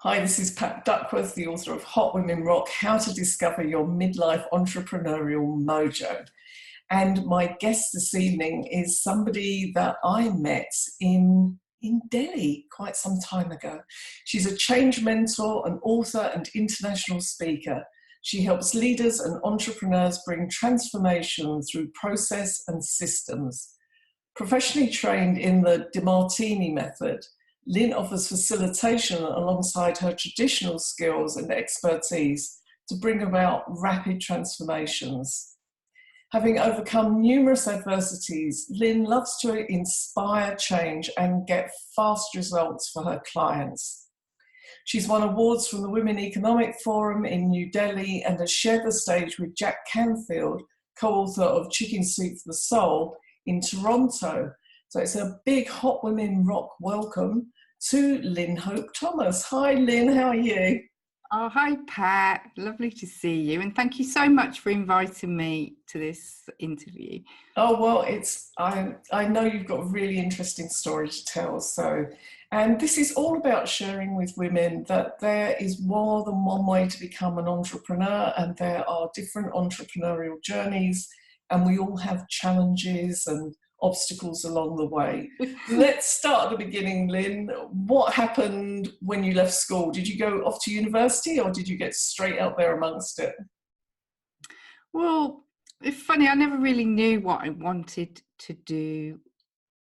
Hi, this is Pat Duckworth, the author of Hot Women Rock, How to Discover Your Midlife Entrepreneurial Mojo. And my guest this evening is somebody that I met in Delhi quite some time ago. She's a change mentor, an author and international speaker. She helps leaders and entrepreneurs bring transformation through process and systems. Professionally trained in the DeMartini method, Lynn offers facilitation alongside her traditional skills and expertise to bring about rapid transformations. Having overcome numerous adversities, Lynn loves to inspire change and get fast results for her clients. She's won awards from the Women Economic Forum in New Delhi and has shared the stage with Jack Canfield, co-author of Chicken Soup for the Soul, in Toronto. So it's a big Hot Women Rock welcome to Lynn Hope-Thomas. Hi Lynn, how are you? Oh, hi Pat, lovely to see you, and thank you so much for inviting me to this interview. Oh well, I know you've got a really interesting story to tell, and this is all about sharing with women that there is more than one way to become an entrepreneur, and there are different entrepreneurial journeys, and we all have challenges and obstacles along the way. Let's start at the beginning, Lynn. What happened when you left school? Did you go off to university or did you get straight out there amongst it? Well, it's funny, I never really knew what I wanted to do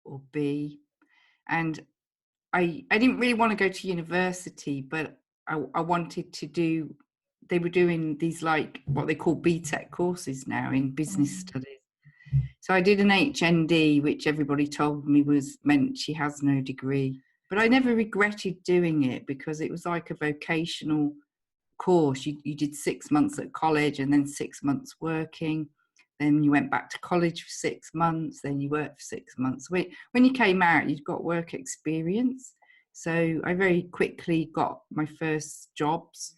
or be. And I didn't really want to go to university, but I wanted to do, they were doing these like what they call BTEC courses now in business studies. So I did an HND, which everybody told me meant she has no degree. But I never regretted doing it because it was like a vocational course. You did 6 months at college and then 6 months working. Then you went back to college for 6 months. Then you worked for 6 months. When you came out, you'd got work experience. So I very quickly got my first jobs.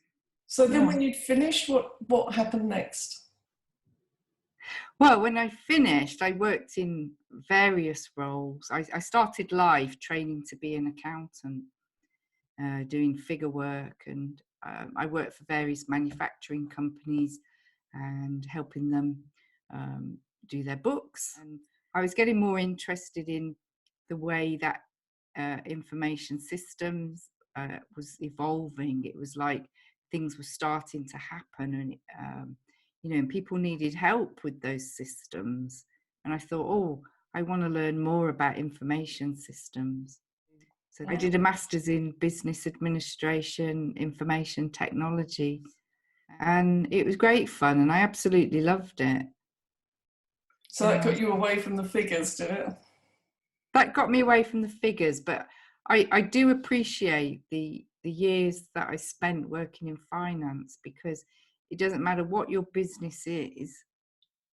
So then when you'd finished, what happened next? Well, when I finished, I worked in various roles. I started life training to be an accountant, doing figure work, and I worked for various manufacturing companies and helping them do their books. And I was getting more interested in the way that information systems was evolving. It was like things were starting to happen, and and people needed help with those systems. And I thought, I want to learn more about information systems. So I did a master's in business administration, information technology, and it was great fun, and I absolutely loved it. So that got you away from the figures, did it? That got me away from the figures, but I do appreciate the years that I spent working in finance, because it doesn't matter what your business is,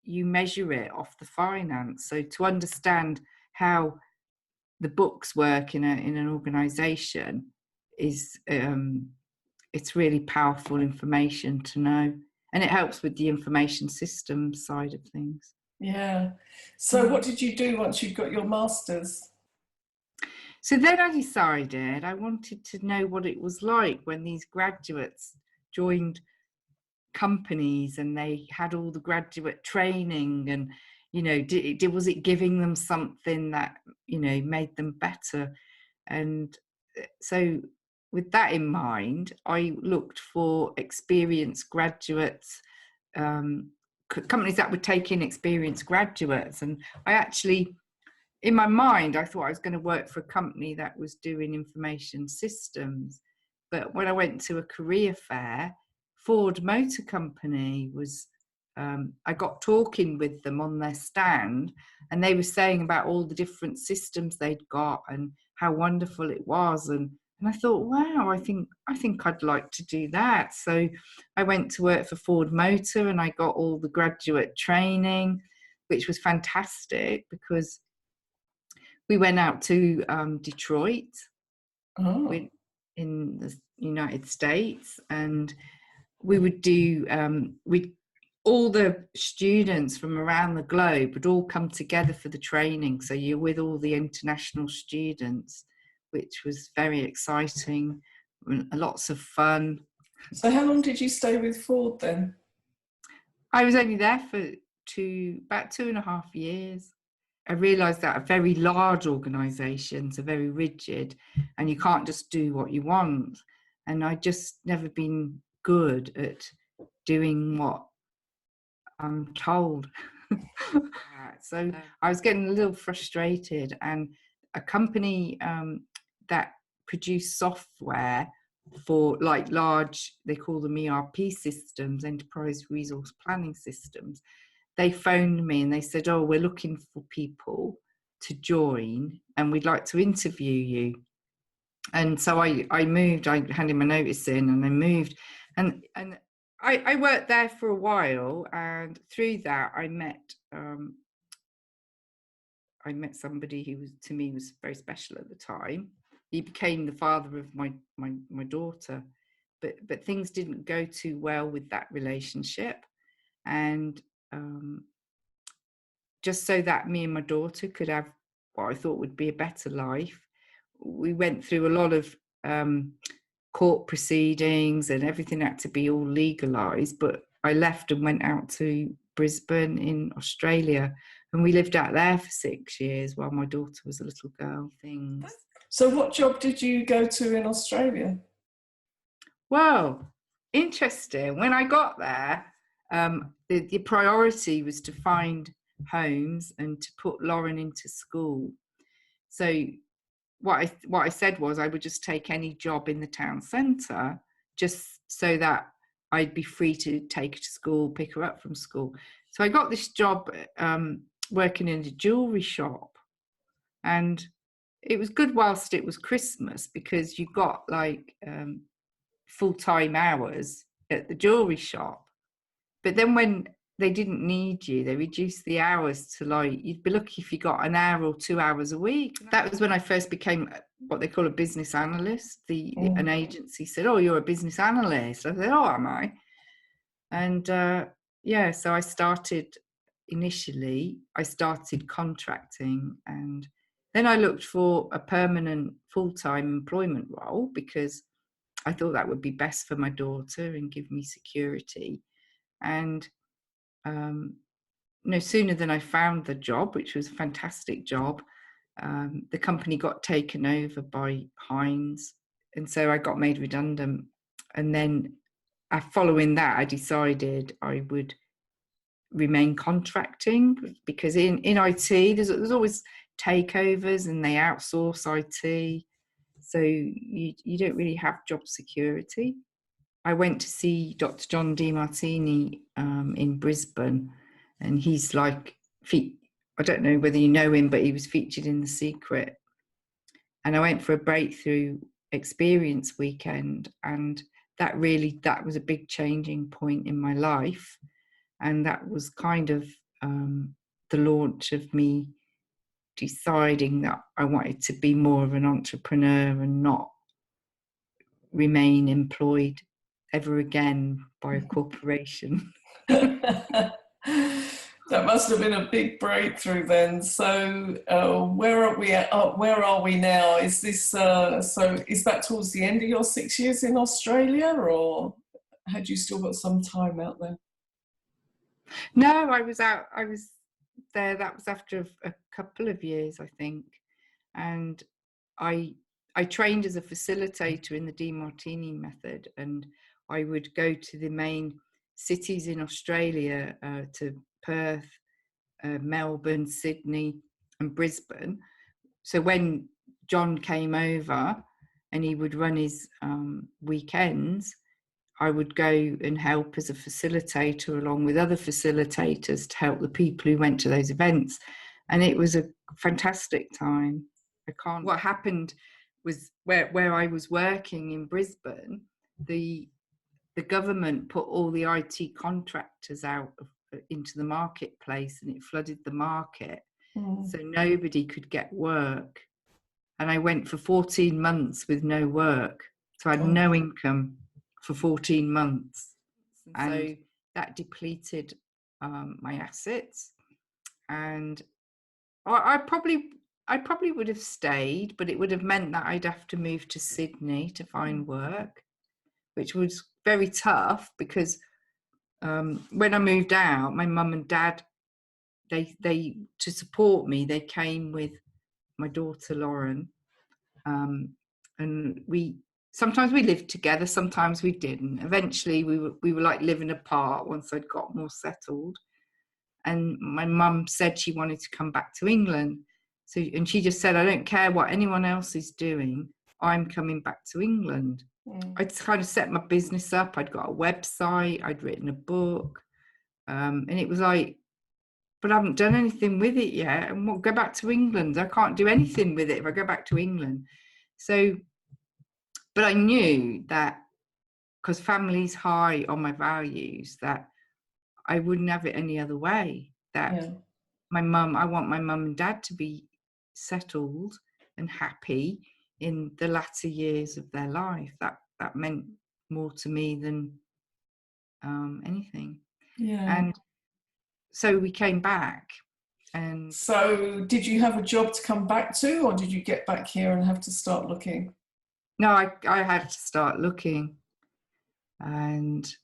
you measure it off the finance. So to understand how the books work in an organization is it's really powerful information to know, and it helps with the information systems side of things. Yeah. So what did you do once you got your master's? So then I decided I wanted to know what it was like when these graduates joined companies and they had all the graduate training, and was it giving them something that made them better. And so with that in mind, I looked for experienced graduates, companies that would take in experienced graduates. And I actually, in my mind, I thought I was going to work for a company that was doing information systems. But when I went to a career fair, Ford Motor Company was, I got talking with them on their stand, and they were saying about all the different systems they'd got and how wonderful it was. And I thought, wow, I think I'd like to do that. So I went to work for Ford Motor, and I got all the graduate training, which was fantastic because we went out to Detroit in the United States, and we would do all the students from around the globe would all come together for the training. So you're with all the international students, which was very exciting. lots of fun. So how long did you stay with Ford then? I was only there for about 2.5 years. I realised that very large organisations are very rigid and you can't just do what you want. And I just never been good at doing what I'm told. So I was getting a little frustrated, and a company that produced software for like large, they call them ERP systems, enterprise resource planning systems, they phoned me and they said, oh, we're looking for people to join and we'd like to interview you. And so I moved, I handed my notice in and I moved, and I worked there for a while, and through that I met somebody who was, to me, was very special at the time. He became the father of my daughter, but things didn't go too well with that relationship, and just so that me and my daughter could have what I thought would be a better life, we went through a lot of court proceedings and everything had to be all legalised. But I left and went out to Brisbane in Australia, and we lived out there for 6 years while my daughter was a little girl. So what job did you go to in Australia? Well, interesting. When I got there, the priority was to find homes and to put Lauren into school. So what I said was I would just take any job in the town centre, just so that I'd be free to take her to school, pick her up from school. So I got this job working in a jewellery shop, and it was good whilst it was Christmas because you got like full-time hours at the jewellery shop. But then when they didn't need you, they reduced the hours to, like, you'd be lucky if you got an hour or 2 hours a week. That was when I first became what they call a business analyst. An agency said, oh, you're a business analyst. I said, oh, am I? And so I started contracting, and then I looked for a permanent full-time employment role because I thought that would be best for my daughter and give me security. And no sooner than I found the job, which was a fantastic job, the company got taken over by Heinz, and so I got made redundant. And then following that, I decided I would remain contracting, because in IT there's always takeovers and they outsource IT, so you don't really have job security. I went to see Dr. John DiMartini in Brisbane, and he's like, I don't know whether you know him, but he was featured in The Secret. And I went for a breakthrough experience weekend, and that was a big changing point in my life. And that was kind of the launch of me deciding that I wanted to be more of an entrepreneur and not remain employed ever again by a corporation. That must have been a big breakthrough then. So where are we at? Where are we now? Is this so is that towards the end of your 6 years in Australia, or had you still got some time out there? No, I was there. That was after a couple of years, I think. And I trained as a facilitator in the DiMartini method, and I would go to the main cities in Australia, to Perth, Melbourne, Sydney and Brisbane. So when John came over and he would run his weekends, I would go and help as a facilitator along with other facilitators to help the people who went to those events. And it was a fantastic time. What happened was where I was working in Brisbane, the government put all the IT contractors out into the marketplace, and it flooded the market. So nobody could get work. And I went for 14 months with no work. So I had no income for 14 months. And so that depleted my assets. And I probably I probably would have stayed, but it would have meant that I'd have to move to Sydney to find work, which was very tough because when I moved out, my mum and dad, they to support me, they came with my daughter Lauren, and sometimes we lived together, sometimes we didn't. Eventually, we were like living apart once I'd got more settled. And my mum said she wanted to come back to England. And she just said, I don't care what anyone else is doing, I'm coming back to England. I'd kind of set my business up. I'd got a website, I'd written a book. And it was like, but I haven't done anything with it yet. And we'll go back to England. I can't do anything with it if I go back to England. So, but I knew that because family's high on my values, that I wouldn't have it any other way. That I want my mum and dad to be settled and happy in the latter years of their life. That meant more to me than anything. Yeah. And so we came back. And so did you have a job to come back to, or did you get back here and have to start looking? No, I had to start looking. But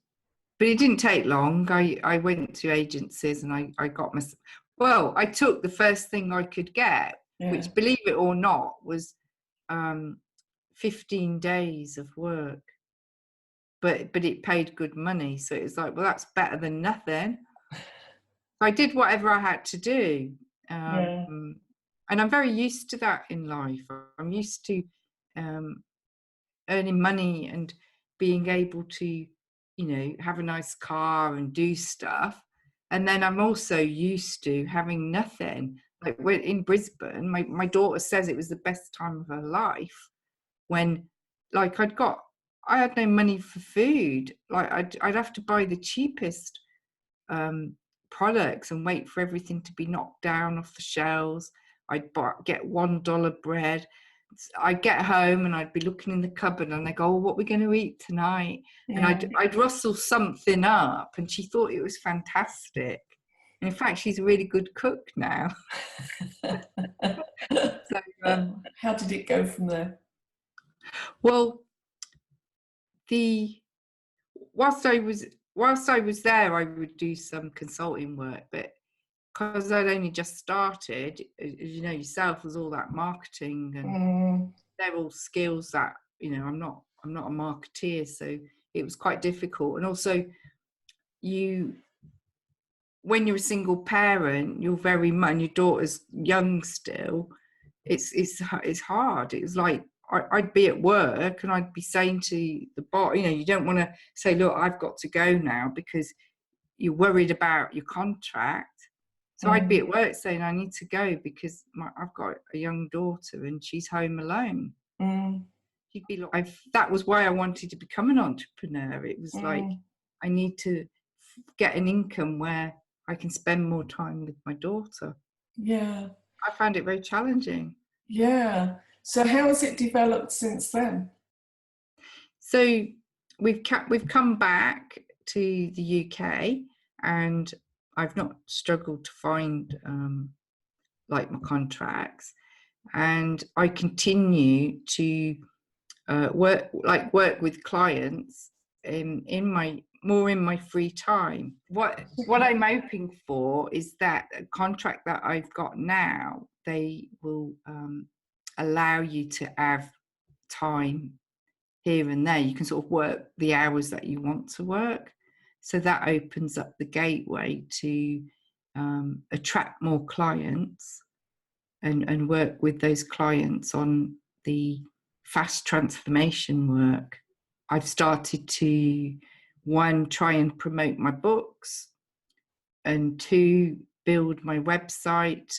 it didn't take long. I went to agencies and I got I took the first thing I could get, which, believe it or not, was 15 days of work. But it paid good money. So it was like, well, that's better than nothing. I did whatever I had to do. And I'm very used to that in life. I'm used to earning money and being able to, have a nice car and do stuff. And then I'm also used to having nothing. Like in Brisbane, my daughter says it was the best time of her life when, like, I had no money for food. Like I'd have to buy the cheapest products and wait for everything to be knocked down off the shelves. I'd get $1 bread. I'd get home and I'd be looking in the cupboard and they go, oh, what are we going to eat tonight? And I'd rustle something up, and she thought it was fantastic. And in fact, she's a really good cook now. So, how did it go from there? Well, whilst I was there, I would do some consulting work, but because I'd only just started, as you know yourself, was all that marketing, and they're all skills that, I'm not a marketeer, so it was quite difficult. And also, when you're a single parent, you're very much, and your daughter's young still, it's hard. It was like I'd be at work and I'd be saying to the boss, you don't want to say, look, I've got to go now because you're worried about your contract. So I'd be at work saying, I need to go because I've got a young daughter and she's home alone. She'd be like, that was why I wanted to become an entrepreneur. It was like, I need to get an income where I can spend more time with my daughter. Yeah. I found it very challenging. Yeah. So how has it developed since then? So we've come back to the UK, and I've not struggled to find like my contracts, and I continue to work with clients in my free time. What I'm hoping for is that a contract that I've got now, they will allow you to have time here and there. You can sort of work the hours that you want to work. So that opens up the gateway to attract more clients and work with those clients on the fast transformation work. I've started to, one, try and promote my books, and two, build my website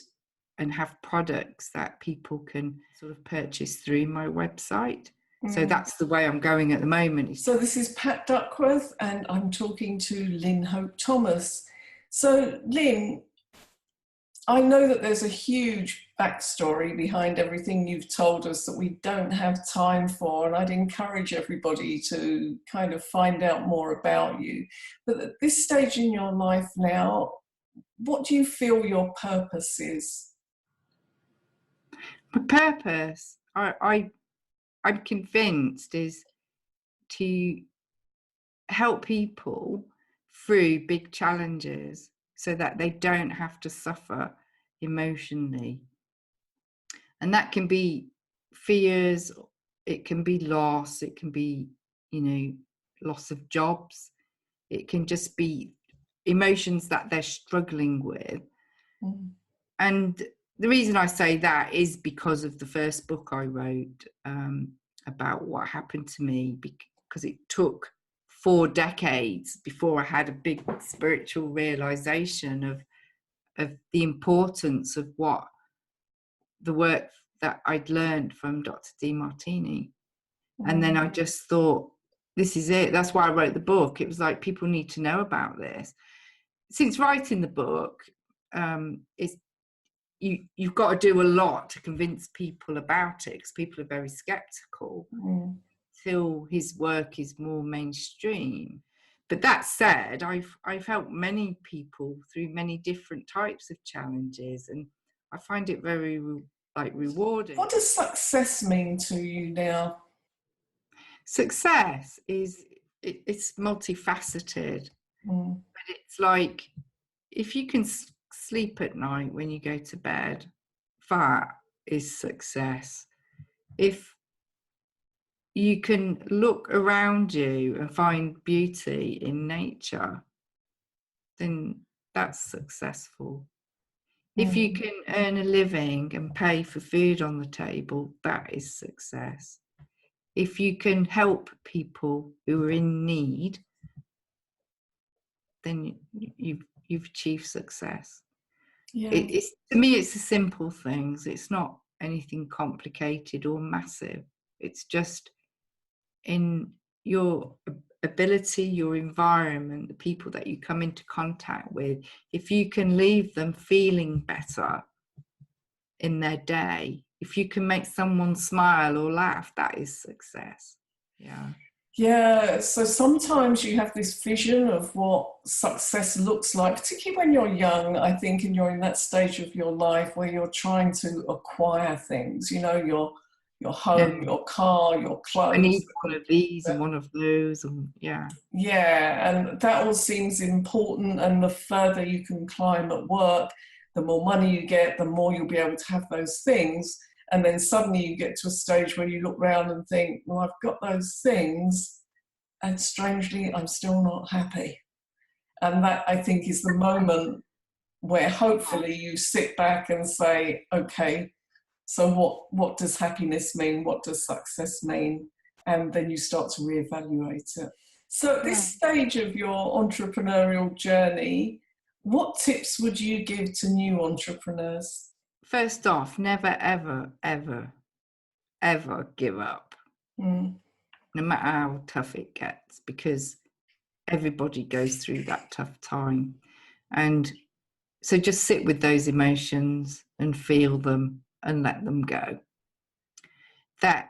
and have products that people can sort of purchase through my website. So that's the way I'm going at the moment. So this is Pat Duckworth, and I'm talking to Lynn Hope-Thomas. So Lynn, I know that there's a huge backstory behind everything you've told us that we don't have time for, and I'd encourage everybody to kind of find out more about you. But at this stage in your life now, what do you feel your purpose is? The purpose, I'm convinced, is to help people through big challenges so that they don't have to suffer emotionally. And that can be fears, it can be loss, it can be, loss of jobs. It can just be emotions that they're struggling with. Mm. And the reason I say that is because of the first book I wrote about what happened to me, because it took 4 decades before I had a big spiritual realization of the importance of what the work that I'd learned from Dr. Demartini. And then I just thought, this is it. That's why I wrote the book. It was like, people need to know about this. Since writing the book, you've got to do a lot to convince people about it, because people are very skeptical till his work is more mainstream. But that said, I've helped many people through many different types of challenges, and I find it very rewarding. What does success mean to you now? Success is it's multifaceted, but it's like, if you can sleep at night when you go to bed, that is success. If you can look around you and find beauty in nature, then that's successful. If you can earn a living and pay for food on the table, that is success. If you can help people who are in need, then you've achieved success. Yeah. To me, it's the simple things. It's not anything complicated or massive. It's just in your ability, your environment, the people that you come into contact with. If you can leave them feeling better in their day, if you can make someone smile or laugh, that is success. Yeah, so sometimes you have this vision of what success looks like, particularly when you're young, I think, and you're in that stage of your life where you're trying to acquire things, your home, your car, your clothes. I need one of these and one of those, and Yeah, and that all seems important, and the further you can climb at work, the more money you get, the more you'll be able to have those things. And then suddenly you get to a stage where you look around and think, well, I've got those things, and strangely, I'm still not happy. And that, I think, is the moment where hopefully you sit back and say, okay, so what does happiness mean? What does success mean? And then you start to reevaluate it. So at this stage of your entrepreneurial journey, what tips would you give to new entrepreneurs? First off, never, ever, ever, ever give up, no matter how tough it gets, because everybody goes through that tough time. And so just sit with those emotions and feel them and let them go. That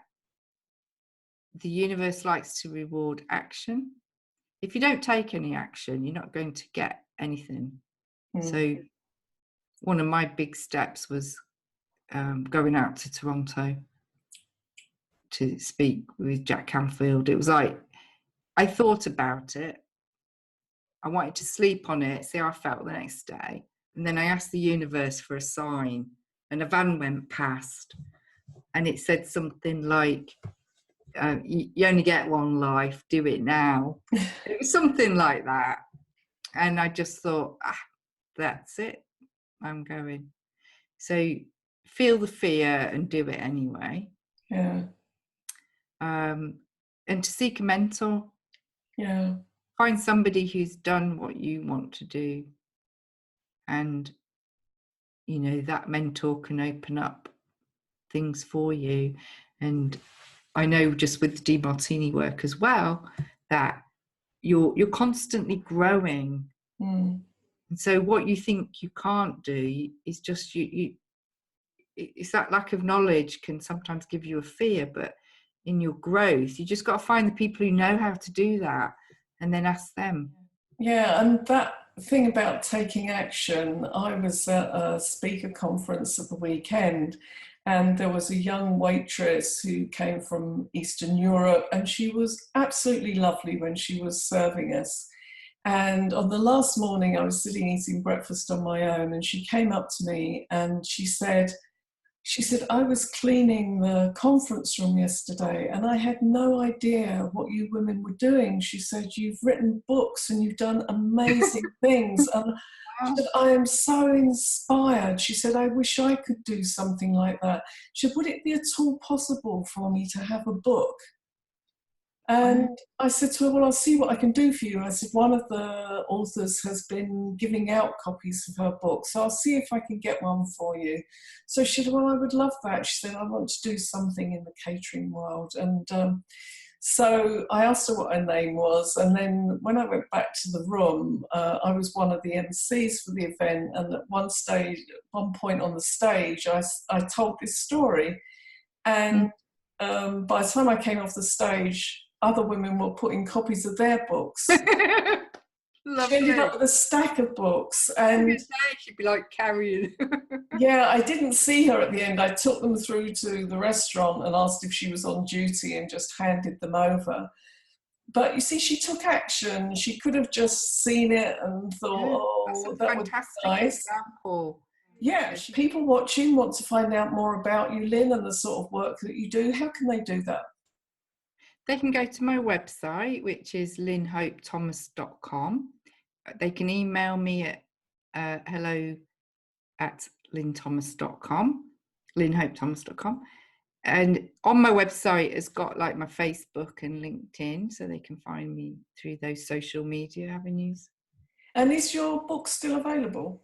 the universe likes to reward action. If you don't take any action, you're not going to get anything. So one of my big steps was going out to Toronto to speak with Jack Canfield. It was like, I thought about it. I wanted to sleep on it, see how I felt the next day. And then I asked the universe for a sign, and a van went past, and it said something like, you only get one life, do it now. It was something like that. And I just thought, that's it, I'm going. So feel the fear and do it anyway. And to seek a mentor. Find somebody who's done what you want to do, and that mentor can open up things for you. And I know, just with the Demartini work as well, that you're constantly growing. And so what you think you can't do is just it's that lack of knowledge can sometimes give you a fear, but in your growth, you just got to find the people who know how to do that and then ask them. Yeah, and that thing about taking action, I was at a speaker conference at the weekend, And there was a young waitress who came from Eastern Europe, and she was absolutely lovely when she was serving us. And on the last morning, I was sitting eating breakfast on my own, and she came up to me and she said, I was cleaning the conference room yesterday and I had no idea what you women were doing. She said, you've written books and you've done amazing things. And she said, I am so inspired. She said, I wish I could do something like that. She said, would it be at all possible for me to have a book? And I said to her, well, I'll see what I can do for you. I said, one of the authors has been giving out copies of her book, so I'll see if I can get one for you. So she said, well, I would love that. She said, I want to do something in the catering world. And so I asked her what her name was. And then when I went back to the room, I was one of the MCs for the event. And at one point on the stage, I told this story. And by the time I came off the stage, other women were putting copies of their books. She ended up with a stack of books. And she'd be like carrying. yeah, I didn't see her at the end. I took them through to the restaurant and asked if she was on duty and just handed them over. But you see, she took action. She could have just seen it and thought, that would be nice. Example. Yeah, people watching want to find out more about you, Lynn, and the sort of work that you do. How can they do that? They can go to my website, which is lynnhopethomas.com. They can email me at hello@lynnhope-thomas.com, lynnhopethomas.com. And on my website, it's got like my Facebook and LinkedIn, so they can find me through those social media avenues. And is your book still available?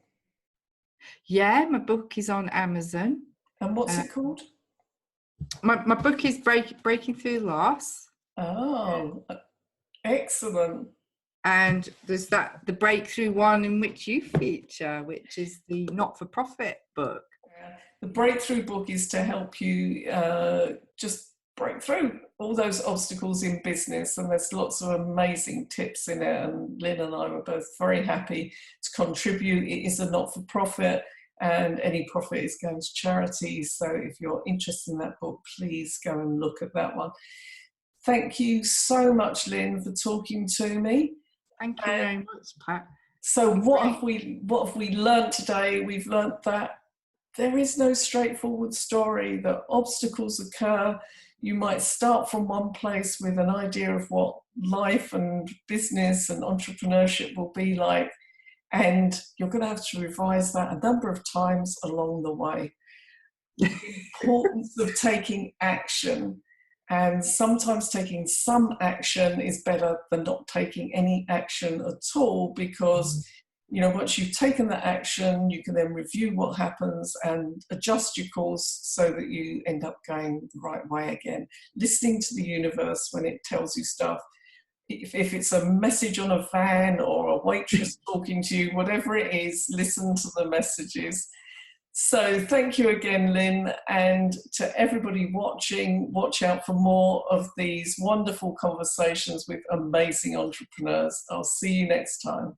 Yeah, my book is on Amazon. And what's it called? My book is Breaking Through Loss. Oh, excellent. And there's the breakthrough one in which you feature, which is the not-for-profit book. The breakthrough book is to help you just break through all those obstacles in business, and there's lots of amazing tips in it, and Lynn and I were both very happy to contribute. It is a not-for-profit, and any profit is going to charities, so if you're interested in that book, please go and look at that one. Thank you so much, Lynn, for talking to me. Thank you very much, Pat. So what have we learned today? We've learned that there is no straightforward story, that obstacles occur. You might start from one place with an idea of what life and business and entrepreneurship will be like, and you're going to have to revise that a number of times along the way. The importance of taking action, and sometimes taking some action is better than not taking any action at all, because once you've taken that action, you can then review what happens and adjust your course so that you end up going the right way again. Listening to the universe when it tells you stuff. If it's a message on a van or a waitress talking to you, whatever it is, listen to the messages. So thank you again, Lynn, and to everybody watching, watch out for more of these wonderful conversations with amazing entrepreneurs. I'll see you next time.